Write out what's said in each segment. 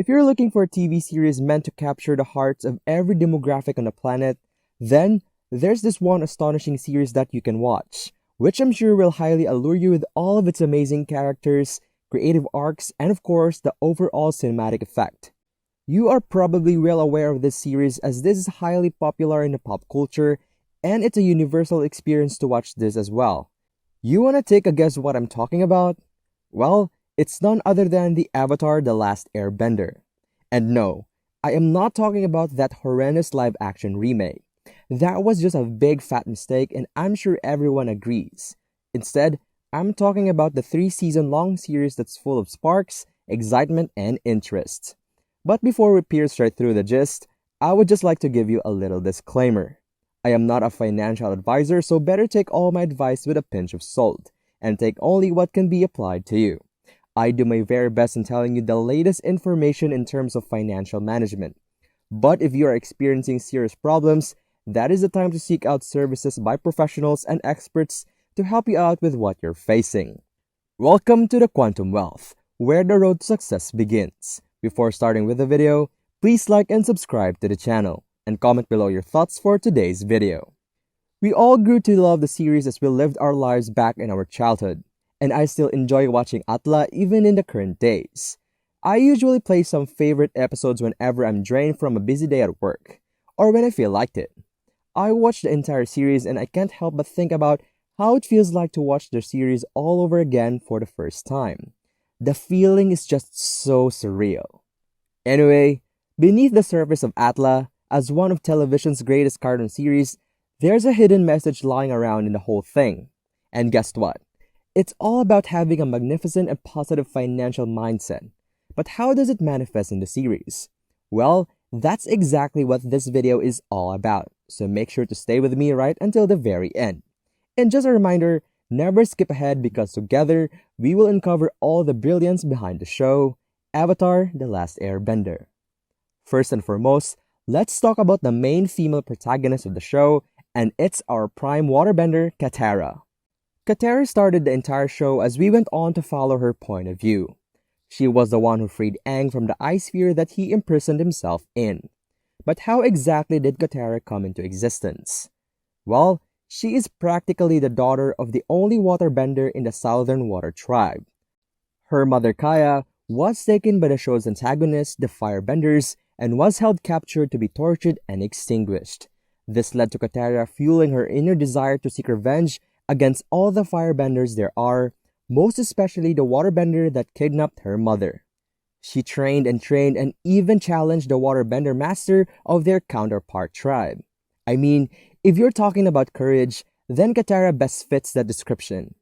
If you're looking for a TV series meant to capture the hearts of every demographic on the planet, then there's this one astonishing series that you can watch, which I'm sure will highly allure you with all of its amazing characters, creative arcs, and of course, the overall cinematic effect. You are probably well aware of this series as this is highly popular in the pop culture, and it's a universal experience to watch this as well. You wanna take a guess what I'm talking about? Well, it's none other than the Avatar: The Last Airbender. And no, I am not talking about that horrendous live-action remake. That was just a big fat mistake and I'm sure everyone agrees. Instead, I'm talking about the 3-season-long series that's full of sparks, excitement, and interest. But before we pierce right through the gist, I would just like to give you a little disclaimer. I am not a financial advisor, so better take all my advice with a pinch of salt, and take only what can be applied to you. I do my very best in telling you the latest information in terms of financial management. But if you are experiencing serious problems, that is the time to seek out services by professionals and experts to help you out with what you're facing. Welcome to the Quantum Wealth, where the road to success begins. Before starting with the video, please like and subscribe to the channel, and comment below your thoughts for today's video. We all grew to love the series as we lived our lives back in our childhood, and I still enjoy watching Atla even in the current days. I usually play some favorite episodes whenever I'm drained from a busy day at work, or when I feel like it. I watched the entire series and I can't help but think about how it feels like to watch the series all over again for the first time. The feeling is just so surreal. Anyway, beneath the surface of Atla, as one of television's greatest cartoon series, there's a hidden message lying around in the whole thing. And guess what? It's all about having a magnificent and positive financial mindset. But how does it manifest in the series? Well, that's exactly what this video is all about, so make sure to stay with me right until the very end. And just a reminder, never skip ahead because together, we will uncover all the brilliance behind the show, Avatar: The Last Airbender. First and foremost, let's talk about the main female protagonist of the show, and it's our prime waterbender, Katara. Katara started the entire show as we went on to follow her point of view. She was the one who freed Aang from the ice sphere that he imprisoned himself in. But how exactly did Katara come into existence? Well, she is practically the daughter of the only waterbender in the Southern Water Tribe. Her mother Kaya was taken by the show's antagonist, the Firebenders, and was held captured to be tortured and extinguished. This led to Katara fueling her inner desire to seek revenge against all the Firebenders there are, most especially the waterbender that kidnapped her mother. She trained and even challenged the waterbender master of their counterpart tribe. I mean, if you're talking about courage, then Katara best fits that description.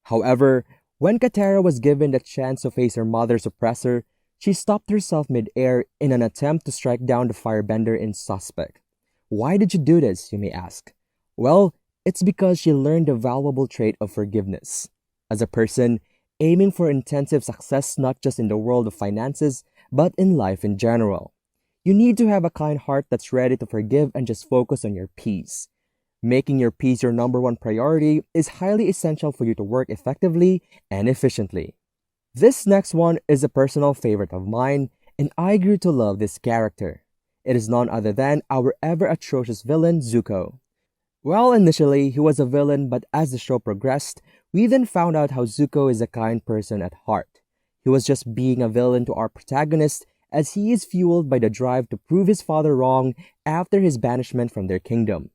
However, when Katara was given the chance to face her mother's oppressor, she stopped herself mid-air in an attempt to strike down the firebender in suspect. Why did she do this, you may ask? Well, it's because she learned the valuable trait of forgiveness. As a person, aiming for intensive success not just in the world of finances, but in life in general. You need to have a kind heart that's ready to forgive and just focus on your peace. Making your peace your number one priority is highly essential for you to work effectively and efficiently. This next one is a personal favorite of mine, and I grew to love this character. It is none other than our ever-atrocious villain, Zuko. Well, initially, he was a villain, but as the show progressed, we then found out how Zuko is a kind person at heart. He was just being a villain to our protagonist, as he is fueled by the drive to prove his father wrong after his banishment from their kingdom.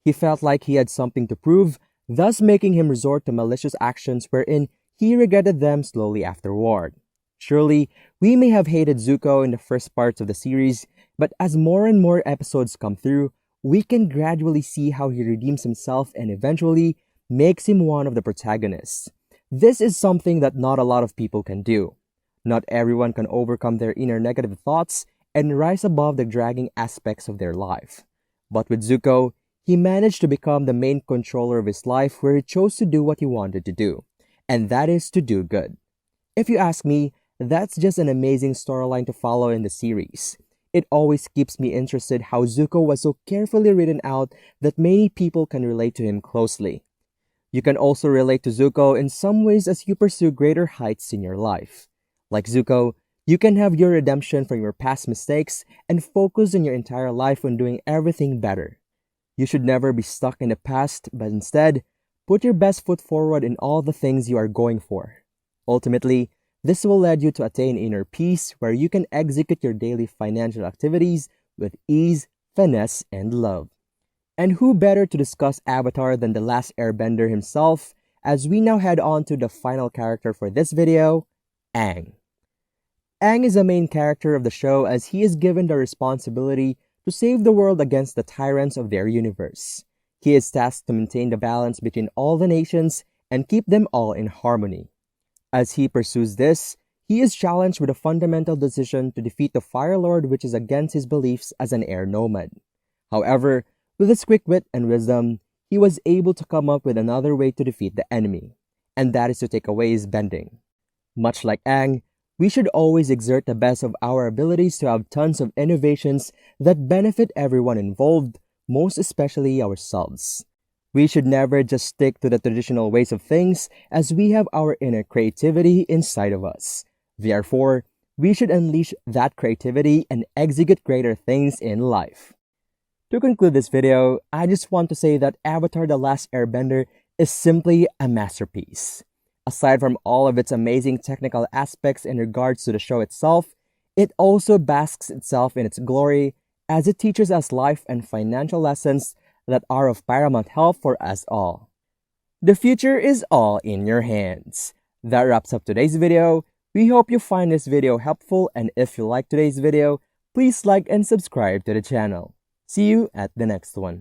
He felt like he had something to prove, thus making him resort to malicious actions wherein he regretted them slowly afterward. Surely, we may have hated Zuko in the first parts of the series, but as more and more episodes come through, we can gradually see how he redeems himself and eventually makes him one of the protagonists. This is something that not a lot of people can do. Not everyone can overcome their inner negative thoughts and rise above the dragging aspects of their life. But with Zuko, he managed to become the main controller of his life where he chose to do what he wanted to do, and that is to do good. If you ask me, that's just an amazing storyline to follow in the series. It always keeps me interested how Zuko was so carefully written out that many people can relate to him closely. You can also relate to Zuko in some ways as you pursue greater heights in your life. Like Zuko, You can have your redemption from your past mistakes and focus in your entire life on doing everything better. You should never be stuck in the past, but instead, put your best foot forward in all the things you are going for. Ultimately, this will lead you to attain inner peace where you can execute your daily financial activities with ease, finesse, and love. And who better to discuss Avatar than the last airbender himself, as we now head on to the final character for this video, Aang. Aang is the main character of the show as he is given the responsibility to save the world against the tyrants of their universe. He is tasked to maintain the balance between all the nations and keep them all in harmony. As he pursues this, he is challenged with a fundamental decision to defeat the Fire Lord, which is against his beliefs as an air nomad. However, with his quick wit and wisdom, he was able to come up with another way to defeat the enemy, and that is to take away his bending. Much like Aang, we should always exert the best of our abilities to have tons of innovations that benefit everyone involved, most especially ourselves. We should never just stick to the traditional ways of things as we have our inner creativity inside of us. Therefore, we should unleash that creativity and execute greater things in life. To conclude this video, I just want to say that Avatar: The Last Airbender is simply a masterpiece. Aside from all of its amazing technical aspects in regards to the show itself, it also basks itself in its glory as it teaches us life and financial lessons that are of paramount help for us all. The future is all in your hands. That wraps up today's video. We hope you find this video helpful, and if you like today's video, please like and subscribe to the channel. See you at the next one.